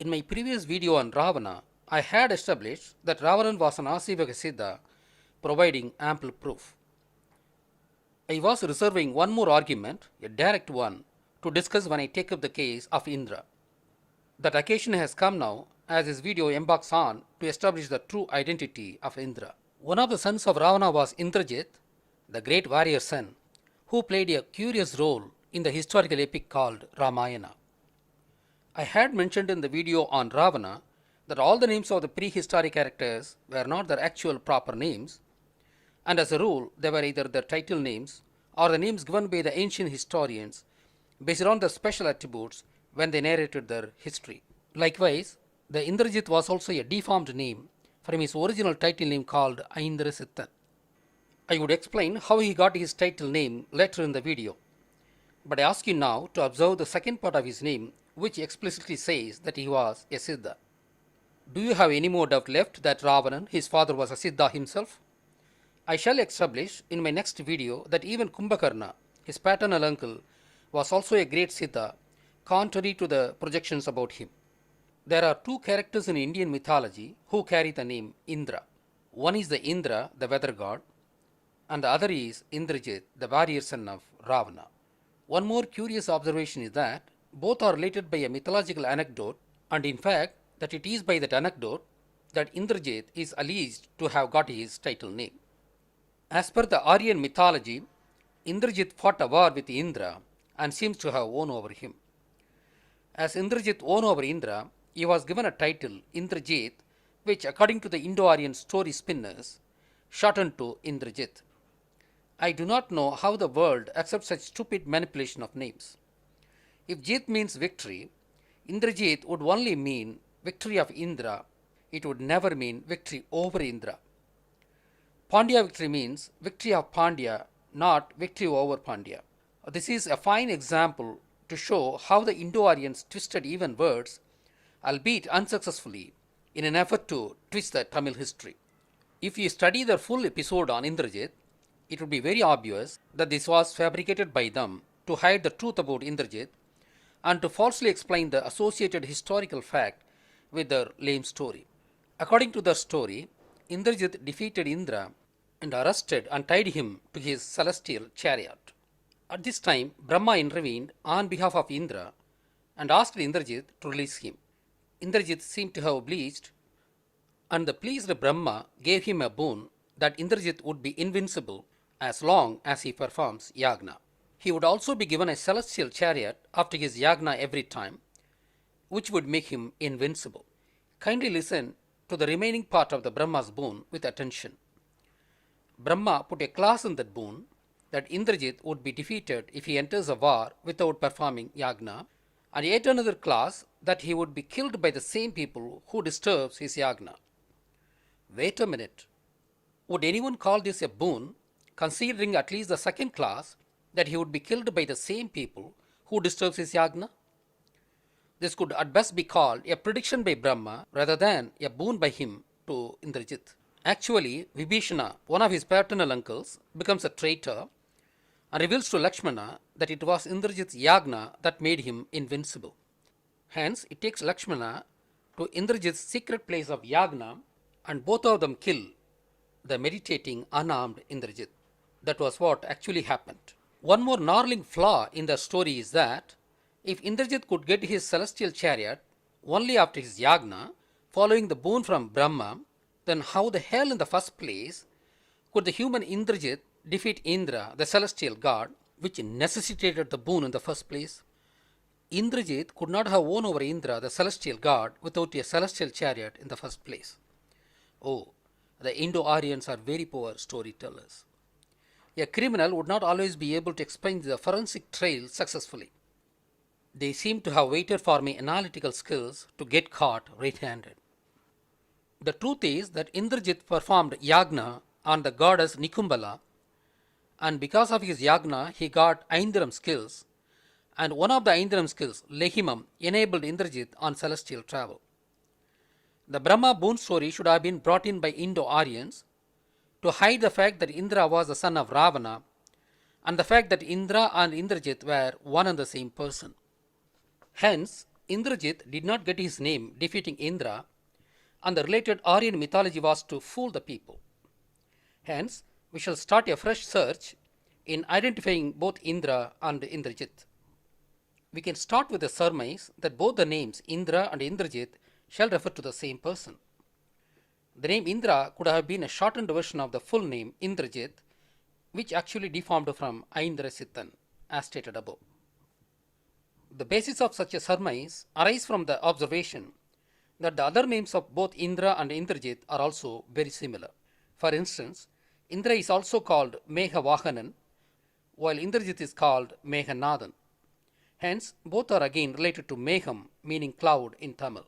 In my previous video on Ravana, I had established that Ravanan was an Asivaka Siddha, providing ample proof. I was reserving one more argument, a direct one, to discuss when I take up the case of Indra. That occasion has come now, as this video embarks on to establish the true identity of Indra. One of the sons of Ravana was Indrajit, the great warrior son, who played a curious role in the historical epic called Ramayana. I had mentioned in the video on Ravana that all the names of the prehistoric characters were not their actual proper names, and as a rule, they were either their title names or the names given by the ancient historians based on their special attributes when they narrated their history. Likewise, the Indrajit was also a deformed name from his original title name called Aindrasittan. I would explain how he got his title name later in the video, but I ask you now to observe the second part of his name, which explicitly says that he was a Siddha. Do you have any more doubt left that Ravanan, his father, was a Siddha himself? I shall establish in my next video that even Kumbhakarna, his paternal uncle, was also a great Siddha, contrary to the projections about him. There are two characters in Indian mythology who carry the name Indra. One is the Indra, the weather god, and the other is Indrajit, the warrior son of Ravana. One more curious observation is that both are related by a mythological anecdote, and in fact, that it is by that anecdote that Indrajit is alleged to have got his title name. As per the Aryan mythology, Indrajit fought a war with Indra and seems to have won over him. As Indrajit won over Indra, he was given a title Indrajit, which, according to the Indo-Aryan story spinners, shortened to Indrajit. I do not know how the world accepts such stupid manipulation of names. If Jit means victory, Indrajit would only mean victory of Indra, it would never mean victory over Indra. Pandya victory means victory of Pandya, not victory over Pandya. This is a fine example to show how the Indo-Aryans twisted even words, albeit unsuccessfully, in an effort to twist the Tamil history. If you study the full episode on Indrajit, it would be very obvious that this was fabricated by them to hide the truth about Indrajit and to falsely explain the associated historical fact with their lame story. According to their story, Indrajit defeated Indra and arrested and tied him to his celestial chariot. At this time, Brahma intervened on behalf of Indra and asked Indrajit to release him. Indrajit seemed to have obliged, and the pleased Brahma gave him a boon that Indrajit would be invincible as long as he performs yagna. He would also be given a celestial chariot after his yagna every time, which would make him invincible. Kindly listen to the remaining part of the Brahma's boon with attention. Brahma put a clause in that boon that Indrajit would be defeated if he enters a war without performing yagna, and yet another clause that he would be killed by the same people who disturbs his yagna. Wait a minute. Would anyone call this a boon, considering at least the second clause that he would be killed by the same people who disturbs his yagna? This could at best be called a prediction by Brahma rather than a boon by him to Indrajit. Actually, Vibhishana, one of his paternal uncles, becomes a traitor and reveals to Lakshmana that it was Indrajit's yagna that made him invincible. Hence, it takes Lakshmana to Indrajit's secret place of yagna and both of them kill the meditating unarmed Indrajit. That was what actually happened. One more gnarling flaw in the story is that if Indrajit could get his celestial chariot only after his yagna, following the boon from Brahma, then how the hell in the first place could the human Indrajit defeat Indra, the celestial god, which necessitated the boon in the first place? Indrajit could not have won over Indra, the celestial god, without a celestial chariot in the first place. Oh, the Indo-Aryans are very poor storytellers. A criminal would not always be able to explain the forensic trail successfully. They seem to have waited for my analytical skills to get caught red-handed. The truth is that Indrajit performed yagna on the goddess Nikumbala, and because of his yagna he got Aindram skills, and one of the Aindram skills, Lehimam, enabled Indrajit on celestial travel. The Brahma boon story should have been brought in by Indo-Aryans to hide the fact that Indra was the son of Ravana and the fact that Indra and Indrajit were one and the same person. Hence, Indrajit did not get his name defeating Indra, and the related Aryan mythology was to fool the people. Hence, we shall start a fresh search in identifying both Indra and Indrajit. We can start with the surmise that both the names Indra and Indrajit shall refer to the same person. The name Indra could have been a shortened version of the full name Indrajit, which actually deformed from Aindrasithan, as stated above. The basis of such a surmise arises from the observation that the other names of both Indra and Indrajit are also very similar. For instance, Indra is also called Megha while Indrajit is called Meghanathan. Hence, both are again related to Megham, meaning cloud in Tamil.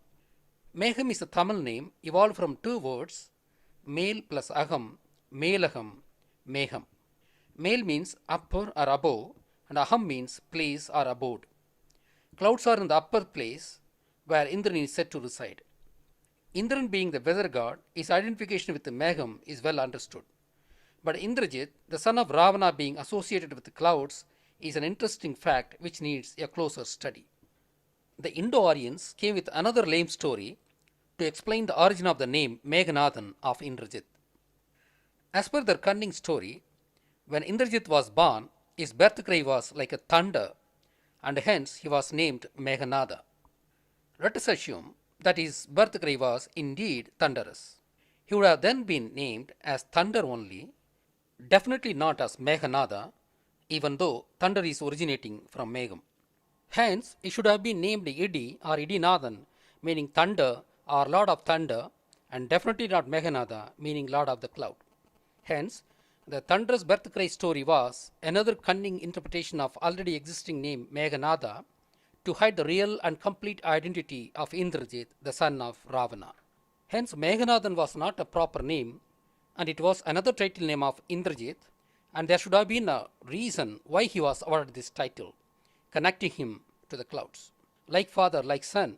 Megham is a Tamil name evolved from two words, male plus aham, melaham, Megham. Male means upper or above, and aham means place or abode. Clouds are in the upper place where Indran is said to reside. Indran, being the weather god, his identification with the Megham is well understood. But Indrajit, the son of Ravana, being associated with the clouds, is an interesting fact which needs a closer study. The Indo-Aryans came with another lame story to explain the origin of the name Meghanathan of Indrajit. As per their cunning story, when Indrajit was born, his birth cry was like a thunder, and hence he was named Meghanatha. Let us assume that his birth cry was indeed thunderous. He would have then been named as Thunder only, definitely not as Meghanatha, even though thunder is originating from Megham. Hence, he should have been named Idi or Idinathan, meaning thunder or Lord of Thunder, and definitely not Meghanatha, meaning Lord of the Cloud. Hence, the thunderous birth cry story was another cunning interpretation of already existing name Meghanatha to hide the real and complete identity of Indrajit, the son of Ravana. Hence, Meghanathan was not a proper name, and it was another title name of Indrajit, and there should have been a reason why he was awarded this title, connecting him to the clouds. Like father, like son,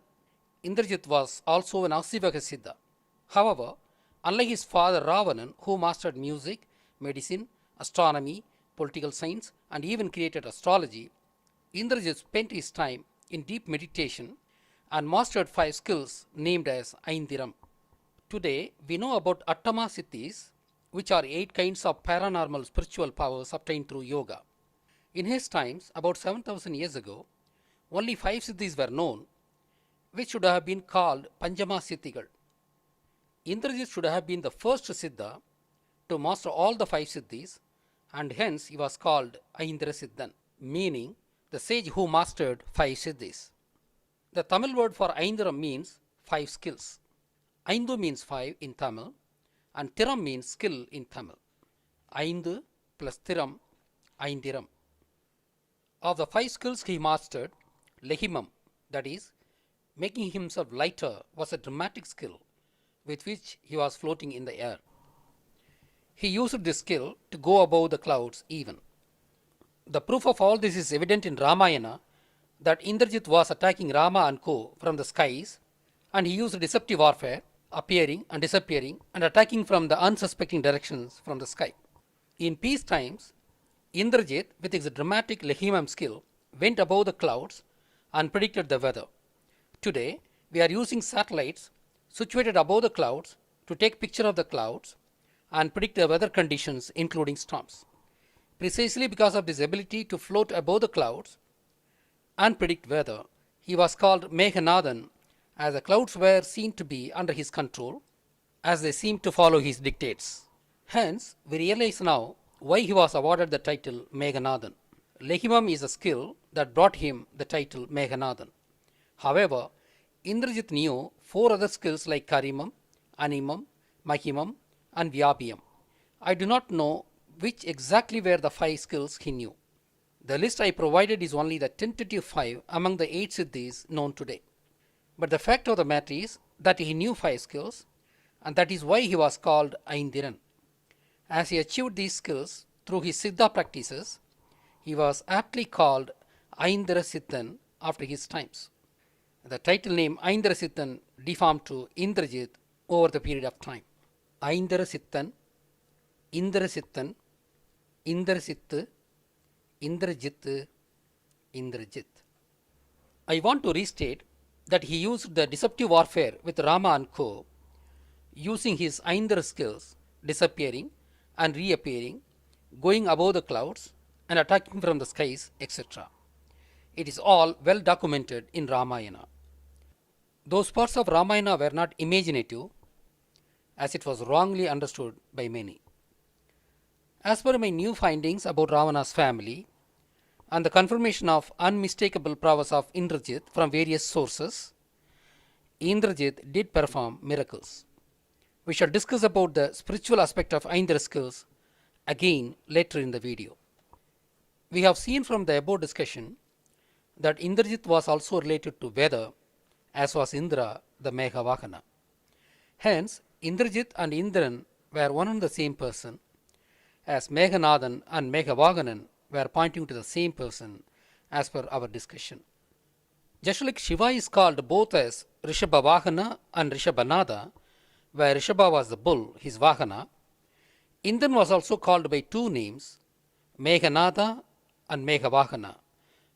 Indrajit was also an Asivaka Siddha. However, unlike his father Ravanan, who mastered music, medicine, astronomy, political science, and even created astrology, Indrajit spent his time in deep meditation and mastered 5 skills named as Aindiram. Today, we know about Attama Siddhis, which are 8 kinds of paranormal spiritual powers obtained through yoga. In his times, about 7,000 years ago, only 5 Siddhis were known, which should have been called Panjama Siddhigal. Indrajit should have been the first Siddha to master all the 5 Siddhis, and hence he was called Aindrasiddhan, meaning the sage who mastered 5 Siddhis. The Tamil word for Aindiram means 5 skills. Aindu means 5 in Tamil, and Tiram means skill in Tamil. Aindu plus Tiram, Aindiram. Of the 5 skills he mastered, Lehimam, that is, making himself lighter, was a dramatic skill with which he was floating in the air. He used this skill to go above the clouds even. The proof of all this is evident in Ramayana, that Indrajit was attacking Rama and co from the skies, and he used deceptive warfare, appearing and disappearing and attacking from the unsuspecting directions from the sky. In peace times, Indrajit, with his dramatic Lehimam skill, went above the clouds and predicted the weather. Today, we are using satellites situated above the clouds to take picture of the clouds and predict the weather conditions including storms. Precisely because of this ability to float above the clouds and predict weather, he was called Meghanathan, as the clouds were seen to be under his control, as they seemed to follow his dictates. Hence, we realize now why he was awarded the title Meghanathan. Lehimam is a skill that brought him the title Meghanathan. However, Indrajit knew 4 other skills like Karimam, Animam, Mahimam, and Vyabhiyam. I do not know which exactly were the 5 skills he knew. The list I provided is only the tentative 5 among the 8 siddhis known today. But the fact of the matter is that he knew 5 skills, and that is why he was called Aindiran. As he achieved these skills through his siddha practices, he was aptly called Aindrasithan after his times. The title name Aindrasithan deformed to Indrajit over the period of time. Aindrasithan, Indrasithan, Indrasittu, Indrajit, Indrajit. I want to restate that he used the deceptive warfare with Rama and co, using his Indra skills, disappearing and reappearing, going above the clouds and attacking from the skies, etc. It is all well documented in Ramayana. Those parts of Ramayana were not imaginative, as it was wrongly understood by many. As per my new findings about Ravana's family and the confirmation of unmistakable prowess of Indrajit from various sources, Indrajit did perform miracles. We shall discuss about the spiritual aspect of Indra's skills again later in the video. We have seen from the above discussion that Indrajit was also related to Veda, as was Indra the Meghavahana. Hence, Indrajit and Indran were one and the same person, as Meghanathan and Meghavaganan were pointing to the same person as per our discussion. Just like Shiva is called both as Rishabhavahana and Rishabhanatha, where Rishabha was the bull, his Vahana, Indran was also called by two names, Meghanatha and Meghavahana,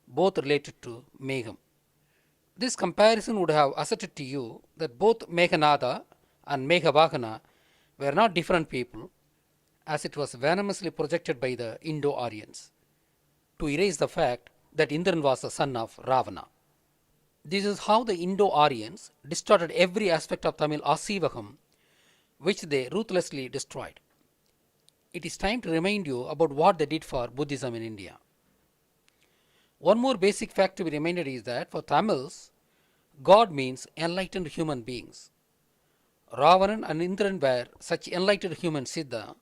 both related to Megham. This comparison would have asserted to you that both Meghanatha and Meghavahana were not different people, as it was venomously projected by the Indo-Aryans, to erase the fact that Indran was the son of Ravana. This is how the Indo-Aryans distorted every aspect of Tamil Asivagam, which they ruthlessly destroyed. It is time to remind you about what they did for Buddhism in India. One more basic fact to be reminded is that for Tamils, God means enlightened human beings. Ravanan and Indran were such enlightened human Siddha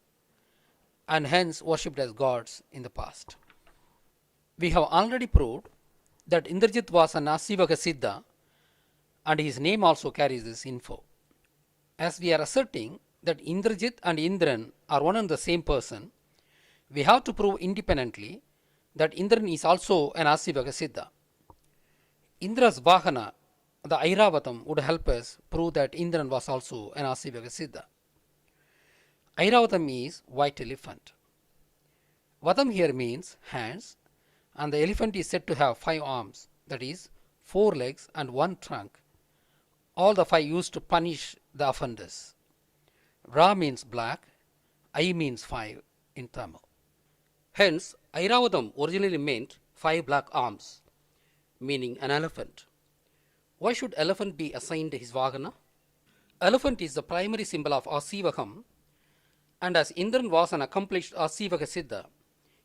and hence worshipped as gods in the past. We have already proved that Indrajit was an Asivaga Siddha and his name also carries this info. As we are asserting that Indrajit and Indran are one and the same person, we have to prove independently that Indran is also an Asivaga Siddha. Indra's Vahana, the Airavatam, would help us prove that Indran was also an Asivaga Siddha. Airavatam is white elephant. Vatam here means hands, and the elephant is said to have 5 arms, that is, 4 legs and 1 trunk, all the 5 used to punish the offenders. Ra means black, I means 5 in Tamil. Hence, Airavatam originally meant 5 black arms, meaning an elephant. Why should elephant be assigned his Vahana? Elephant is the primary symbol of Asivagam, and as Indran was an accomplished Asivaga Siddha,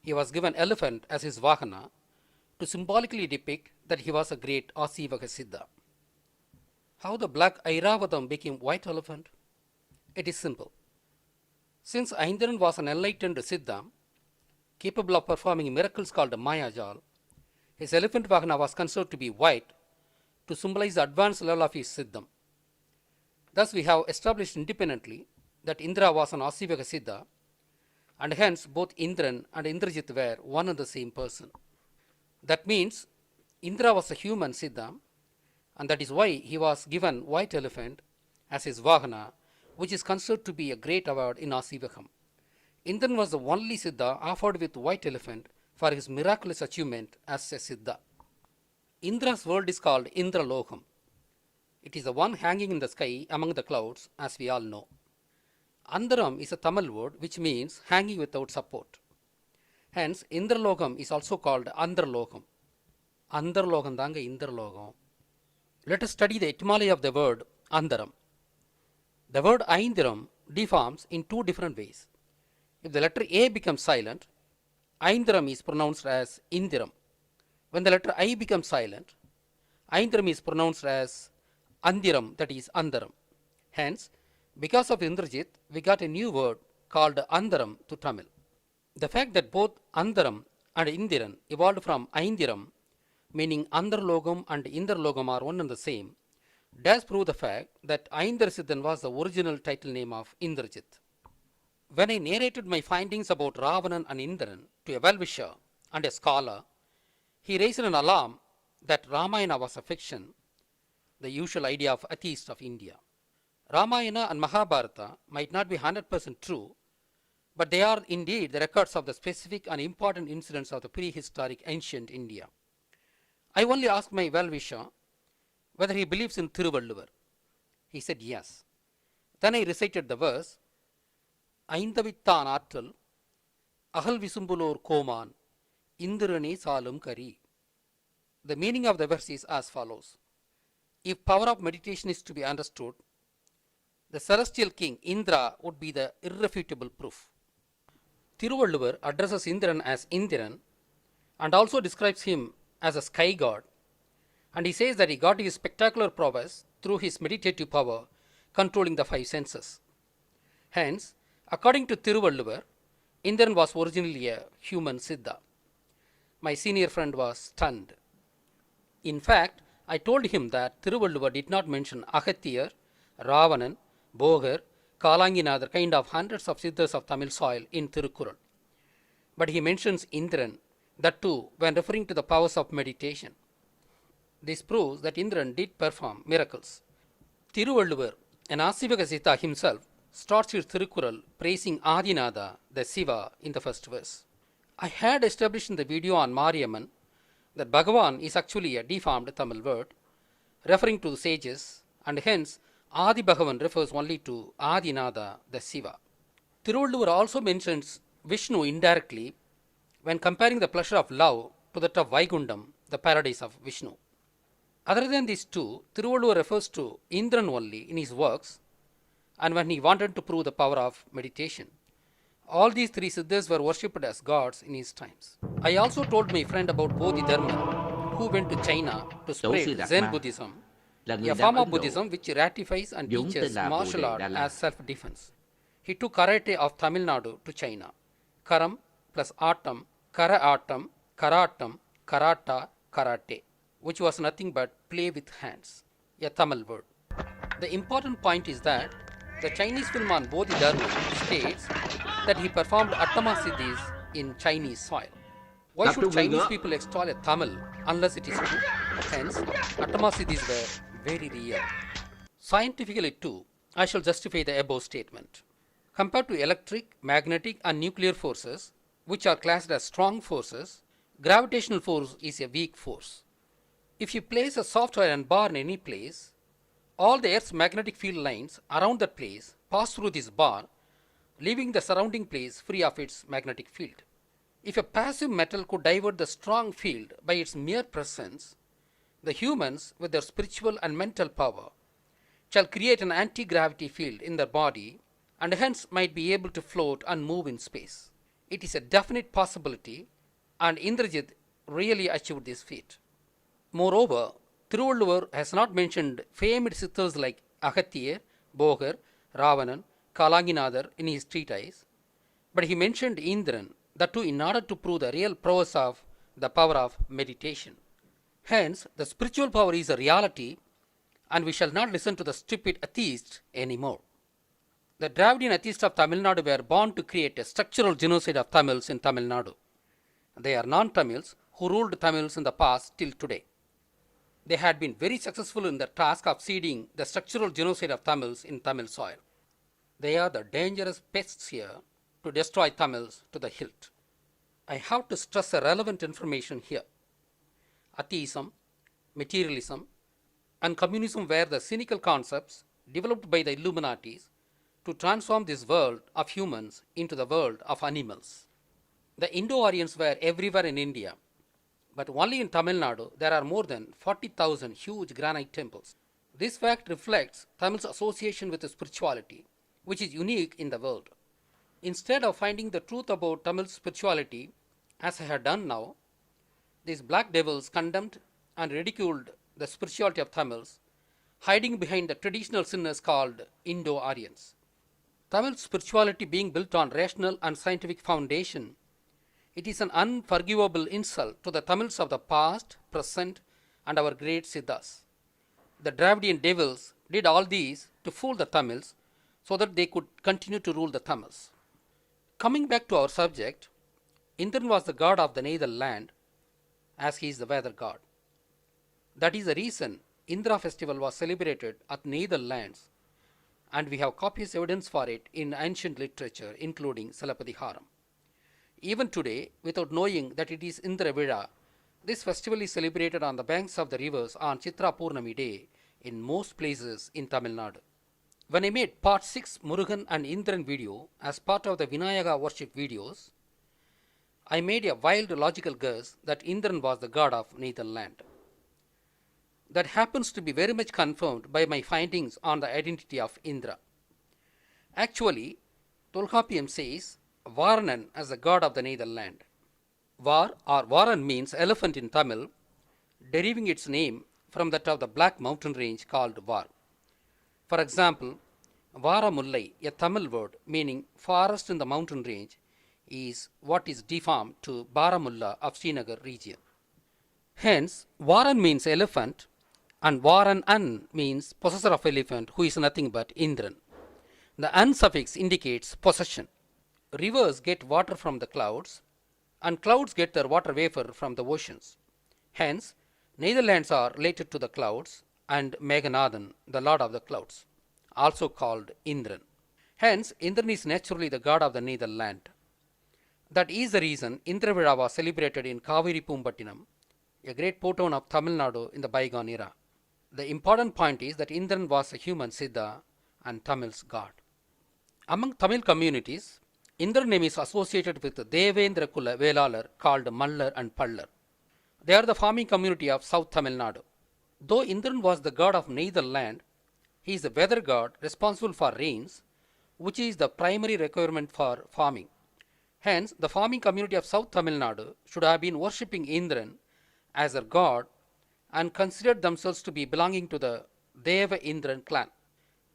he was given elephant as his Vahana to symbolically depict that he was a great Asivaga Siddha. How the black Airavatam became white elephant? It is simple. Since Indran was an enlightened Siddha, capable of performing miracles called Mayajal, his elephant Vahana was considered to be white to symbolize the advanced level of his Siddham. Thus we have established independently that Indra was an Asivaga Siddha, and hence both Indran and Indrajit were one and the same person. That means Indra was a human Siddha, and that is why he was given white elephant as his Vahana, which is considered to be a great award in Asivagam. Indran was the only Siddha offered with white elephant for his miraculous achievement as a Siddha. Indra's world is called Indra Lokam. It is the one hanging in the sky among the clouds, as we all know. Andaram is a Tamil word which means hanging without support. Hence, Indralokam is also called Andralokam. Andralokam danga Indralokam. Let us study the etymology of the word Andaram. The word Aindiram deforms in 2 different ways. If the letter A becomes silent, Aindiram is pronounced as Indiram. When the letter I becomes silent, Aindiram is pronounced as Andiram, that is Andaram. Hence, because of Indrajit, we got a new word called Andaram to Tamil. The fact that both Andaram and Indiran evolved from Aindiram, meaning Andarlogam and Indralogam are one and the same, does prove the fact that Aindrasiddhan was the original title name of Indrajit. When I narrated my findings about Ravanan and Indran to a well-wisher and a scholar, he raised an alarm that Ramayana was a fiction, the usual idea of atheists of India. Ramayana and Mahabharata might not be 100% true, but they are indeed the records of the specific and important incidents of the prehistoric ancient India. I only asked my well-wisher whether he believes in Thiruvalluvar. He said yes. Then I recited the verse, ஐந்தவித்தான் ஆற்றல் அகல் விசும்புலோர் கோமான் இந்திரனே சாலும் கரி. The meaning of the verse is as follows. If power of meditation is to be understood, the celestial king Indra would be the irrefutable proof. Thiruvalluvar addresses Indran as Indiran and also describes him as a sky god, and he says that he got his spectacular prowess through his meditative power controlling the five senses. Hence, according to Thiruvalluvar, Indran was originally a human Siddha. My senior friend was stunned. In fact, I told him that Thiruvalluvar did not mention Agathiyar, Ravanan, Bogar, Kalanginathar kind of hundreds of Siddhas of Tamil soil in Thirukural. But he mentions Indran, that too when referring to the powers of meditation. This proves that Indran did perform miracles. Thiruvalluvar, an Asivaka Siddha himself, starts his Thirukural praising Adinatha, the Siva, in the first verse. I had established in the video on Mariamman that Bhagavan is actually a deformed Tamil word referring to the sages, and hence Adi Bhagavan refers only to Adinatha, the Siva. Thiruvalluvar also mentions Vishnu indirectly when comparing the pleasure of love to that of Vaikundam, the paradise of Vishnu. Other than these two, Thiruvalluvar refers to Indran only in his works and when he wanted to prove the power of meditation. All these three Siddhas were worshipped as gods in his times. I also told my friend about Bodhidharma, who went to China to spread Zen Buddhism, a form of Buddhism which ratifies and teaches martial art as self-defense. He took karate of Tamil Nadu to China. Karam plus Atam, Kara Atam, Karatam, Karata, Karate, which was nothing but play with hands, a Tamil word. The important point is that the Chinese film on Bodhidharma states that he performed Attama Siddhis in Chinese soil. Why should Chinese people extol a Tamil unless it is true? Hence, Attama Siddhis were very real. Scientifically too, I shall justify the above statement. Compared to electric, magnetic and nuclear forces, which are classed as strong forces, gravitational force is a weak force. If you place a soft iron bar in any place, all the Earth's magnetic field lines around that place pass through this bar, leaving the surrounding place free of its magnetic field. If a passive metal could divert the strong field by its mere presence, the humans, with their spiritual and mental power, shall create an anti-gravity field in their body and hence might be able to float and move in space. It is a definite possibility, and Indrajit really achieved this feat. Moreover, Thiruvalluvar has not mentioned famed Siddhas like Agathiyar, Bogar, Ravanan, Kalanginathar in his treatise, but he mentioned Indran, that too in order to prove the real prowess of the power of meditation. Hence, the spiritual power is a reality, and we shall not listen to the stupid atheists anymore. The Dravidian atheists of Tamil Nadu were born to create a structural genocide of Tamils in Tamil Nadu. They are non-Tamils who ruled Tamils in the past till today. They had been very successful in the task of seeding the structural genocide of Tamils in Tamil soil. They are the dangerous pests here to destroy Tamils to the hilt. I have to stress a relevant information here. Atheism, materialism, and communism were the cynical concepts developed by the Illuminatis to transform this world of humans into the world of animals. The Indo-Aryans were everywhere in India, but only in Tamil Nadu there are more than 40,000 huge granite temples. This fact reflects Tamil's association with spirituality, which is unique in the world. Instead of finding the truth about Tamil spirituality, as I have done now, these black devils condemned and ridiculed the spirituality of Tamils, hiding behind the traditional sinners called Indo-Aryans. Tamil spirituality being built on rational and scientific foundation, it is an unforgivable insult to the Tamils of the past, present, and our great Siddhas. The Dravidian devils did all these to fool the Tamils so that they could continue to rule the Tamils. Coming back to our subject, Indran was the god of the Neithal land, as he is the weather god. That is the reason Indra festival was celebrated at Neithal lands, and we have copious evidence for it in ancient literature, including Salapati Haram. Even today, without knowing that it is Indra Vira, This festival is celebrated on the banks of the rivers on Chitra Purnami day in most places in Tamil Nadu. When I made part 6 Murugan and Indran video as part of the Vinayaga worship videos, I made a wild logical guess that Indran was the god of Netherland. That happens to be very much confirmed by my findings on the identity of Indra. Actually, Tolkapiam says Varanan as the god of the Netherland. Var or Varan means elephant in Tamil, deriving its name from that of the black mountain range called Var. For example, Varamullai, a Tamil word meaning forest in the mountain range, is what is deformed to Baramulla of Srinagar region. Hence, Varan means elephant and Varan An means possessor of elephant who is nothing but Indran. The An suffix indicates possession. Rivers get water from the clouds and clouds get their water vapor from the oceans. Hence, Netherlands are related to the clouds and Meghanathan, the lord of the clouds, also called Indran. Hence, Indran is naturally the god of the Netherland. That is the reason Indravila was celebrated in Kaveri Pumpattinam, a great port town of Tamil Nadu in the bygone era. The important point is that Indran was a human Siddha and Tamil's god. Among Tamil communities, Indran name is associated with Devendra Kula Velalar called Mallar and Pallar. They are the farming community of South Tamil Nadu. Though Indran was the god of Netherland, he is the weather god responsible for rains, which is the primary requirement for farming. Hence, the farming community of South Tamil Nadu should have been worshipping Indran as their god and considered themselves to be belonging to the Deva Indran clan.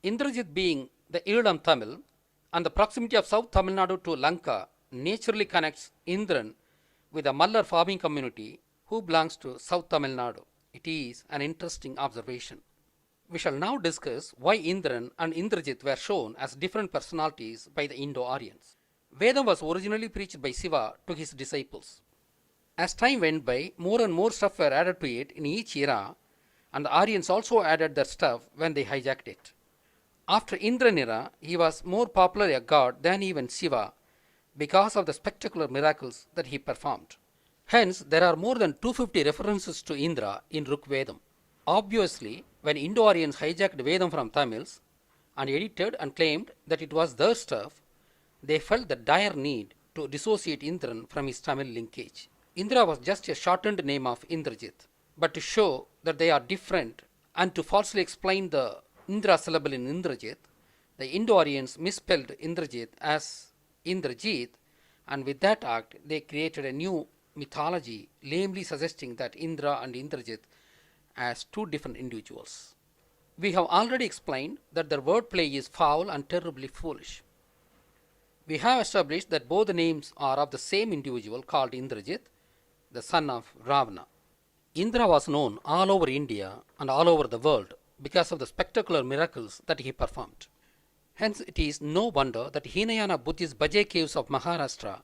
Indrajit being the Elam Tamil and the proximity of South Tamil Nadu to Lanka naturally connects Indran with the Mallar farming community who belongs to South Tamil Nadu. It is an interesting observation. We shall now discuss why Indran and Indrajit were shown as different personalities by the Indo-Aryans. Vedam was originally preached by Shiva to his disciples. As time went by, more and more stuff were added to it in each era, and the Aryans also added their stuff when they hijacked it. After Indran era, he was more popular a god than even Shiva because of the spectacular miracles that he performed. Hence, there are more than 250 references to Indra in Rig Vedam. Obviously, when Indo-Aryans hijacked Vedam from Tamils and edited and claimed that it was their stuff, they felt the dire need to dissociate Indran from his Tamil linkage. Indra was just a shortened name of Indrajit, but to show that they are different and to falsely explain the Indra syllable in Indrajit, the Indo-Aryans misspelled Indrajit as Indrajit, and with that act they created a new mythology lamely suggesting that Indra and Indrajit as two different individuals. We have already explained that their wordplay is foul and terribly foolish. We have established that both the names are of the same individual called Indrajit, the son of Ravana. Indra was known all over India and all over the world because of the spectacular miracles that he performed. Hence, it is no wonder that Hinayana Buddhist Bajaj caves of Maharashtra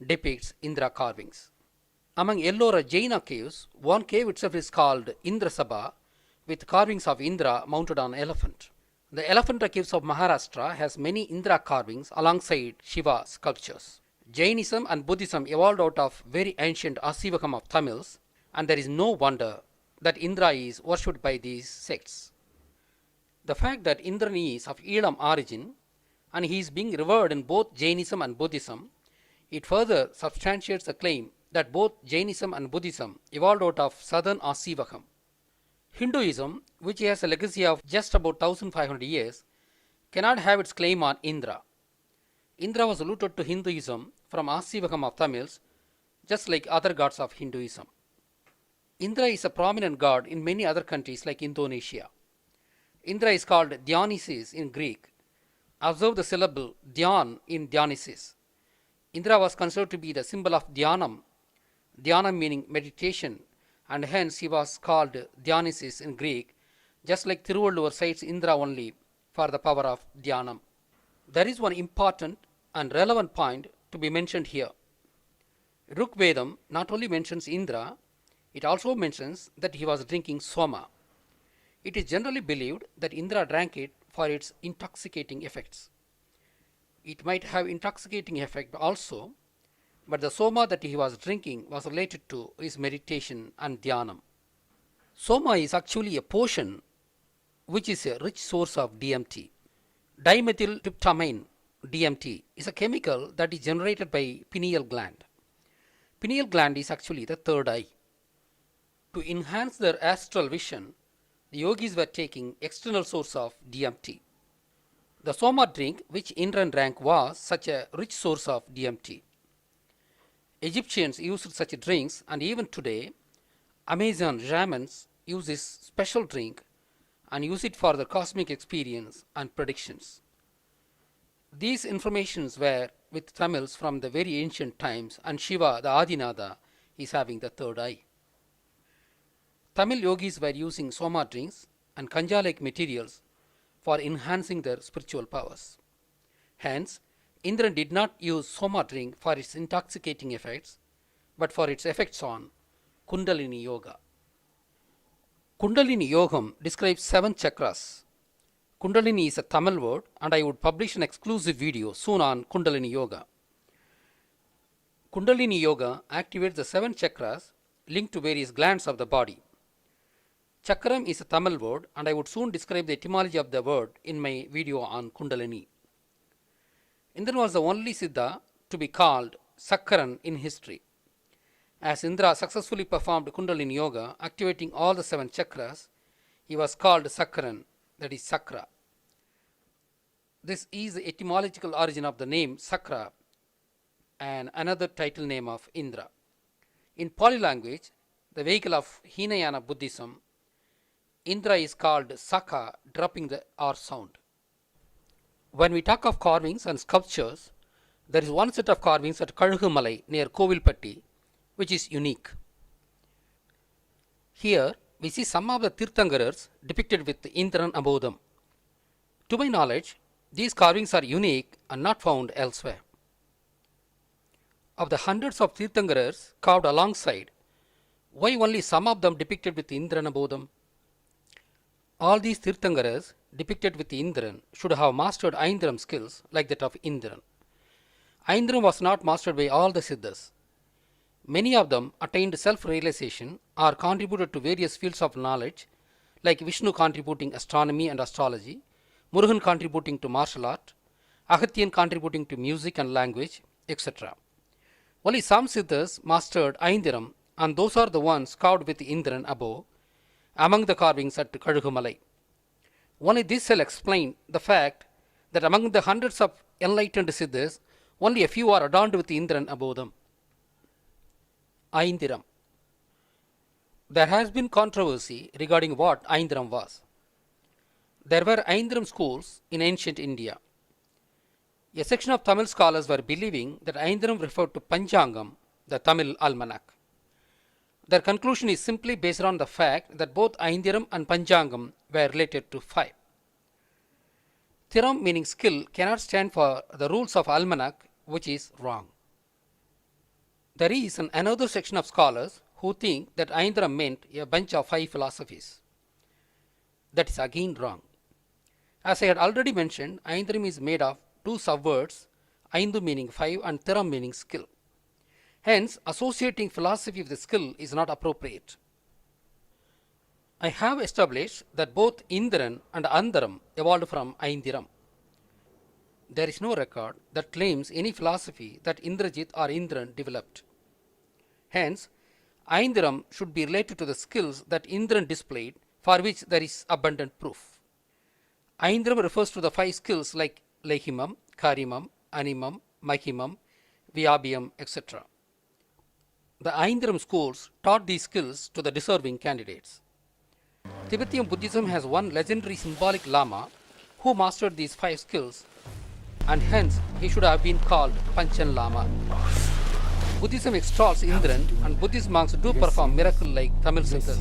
depicts Indra carvings. Among Ellora Jaina caves, one cave itself is called Indra Sabha with carvings of Indra mounted on an elephant. The Elephanta caves of Maharashtra has many Indra carvings alongside Shiva sculptures. Jainism and Buddhism evolved out of very ancient Asivakam of Tamils, and there is no wonder that Indra is worshipped by these sects. The fact that Indran is of Elam origin and he is being revered in both Jainism and Buddhism, it further substantiates the claim that both Jainism and Buddhism evolved out of southern Asivakam. Hinduism, which has a legacy of just about 1500 years, cannot have its claim on Indra. Indra was rooted to Hinduism from Asivakam of Tamils, just like other gods of Hinduism. Indra is a prominent god in many other countries like Indonesia. Indra is called Dionysus in Greek. Observe the syllable Dhyan in Dionysus. Indra was considered to be the symbol of Dhyanam, Dhyanam meaning meditation, and hence he was called Dionysus in Greek, just like Thiruvalluvar cites Indra only for the power of Dhyanam. There is one important and relevant point to be mentioned here. Rig Vedam not only mentions Indra, it also mentions that he was drinking Soma. It is generally believed that Indra drank it for its intoxicating effects. It might have intoxicating effect also, but the soma that he was drinking was related to his meditation and dhyanam. Soma is actually a potion which is a rich source of DMT. Dimethyltryptamine DMT is a chemical that is generated by pineal gland. Pineal gland is actually the third eye. To enhance their astral vision, the yogis were taking external source of DMT. The Soma drink which Indran drank was such a rich source of DMT. Egyptians used such drinks, and even today, Amazon shamans use this special drink and use it for their cosmic experience and predictions. These informations were with Tamils from the very ancient times, and Shiva, the Adinatha, is having the third eye. Tamil yogis were using Soma drinks and Kanja-like materials for enhancing their spiritual powers. Hence, Indran did not use Soma drink for its intoxicating effects, but for its effects on Kundalini Yoga. Kundalini Yogam describes 7 chakras. Kundalini is a Tamil word, and I would publish an exclusive video soon on Kundalini Yoga. Kundalini Yoga activates the 7 chakras linked to various glands of the body. Chakram is a Tamil word, and I would soon describe the etymology of the word in my video on Kundalini. Indran was the only Siddha to be called Sakkaran in history. As Indra successfully performed Kundalini Yoga, activating all the 7 chakras, he was called Sakkaran, that is Sakra. This is the etymological origin of the name Sakra and another title name of Indra. In Pali language, the vehicle of Hinayana Buddhism, Indra is called Saka, dropping the R sound. When we talk of carvings and sculptures, there is one set of carvings at Kalugumalai near Kovilpatti which is unique. Here we see some of the Tirthankarars depicted with Indran above them. To my knowledge, these carvings are unique and not found elsewhere. Of the hundreds of Tirthankarars carved alongside, why only some of them depicted with Indran above them? All these Tirthankarars depicted with Indran should have mastered Aindram skills like that of Indran. Aindram was not mastered by all the Siddhas. Many of them attained self-realization or contributed to various fields of knowledge, like Vishnu contributing astronomy and astrology, Murugan contributing to martial art, Agatyan contributing to music and language, etc. Only some Siddhas mastered Aindiram, and those are the ones carved with Indran above, among the carvings at Kalugumalai. Only this shall explain the fact that among the hundreds of enlightened Siddhas, only a few are adorned with Indran above them. Aindiram. There has been controversy regarding what Aindiram was. There were Aindiram schools in ancient India. A section of Tamil scholars were believing that Aindiram referred to Panchangam, the Tamil almanac. Their conclusion is simply based on the fact that both Aindiram and Panchangam were related to 5. Thiram, meaning skill, cannot stand for the rules of almanac, which is wrong. There is another section of scholars who think that Aindiram meant a bunch of 5 philosophies. That is again wrong. As I had already mentioned, Aindiram is made of 2 subwords, Aindu meaning 5 and Thiram meaning skill. Hence, associating philosophy with skill is not appropriate. I have established that both Indran and Andaram evolved from Aindiram. There is no record that claims any philosophy that Indrajit or Indran developed. Hence, Aindiram should be related to the skills that Indran displayed, for which there is abundant proof. Aindiram refers to the 5 skills like Lehimam, Karimam, Animam, Mahimam, Vyabhyam, etc. The Aindiram schools taught these skills to the deserving candidates. Tibetan Buddhism has one legendary symbolic Lama who mastered these 5 skills, and hence he should have been called Panchan Lama. Buddhism extols Indran, and Buddhist monks do perform miracles like Tamil Siddhas.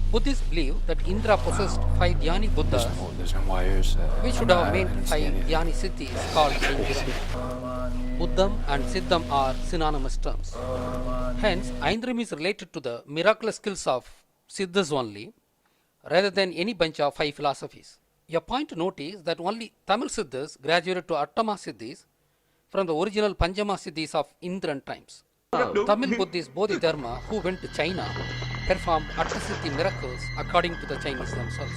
Buddhists believe that Indra possessed 5 Dhyani Buddhas, which should have meant 5 Dhyani Siddhis called Aindiram. Buddham and Siddham are synonymous terms. Hence, Aindiram is related to the miraculous skills of Siddhas only, rather than any bunch of 5 philosophies. A point to note is that only Tamil Siddhas graduated to Attama Siddhis, from the original Panchama Siddhis of Indran times. Tamil Buddhist Bodhidharma, who went to China, performed Attasiddhi miracles according to the Chinese themselves.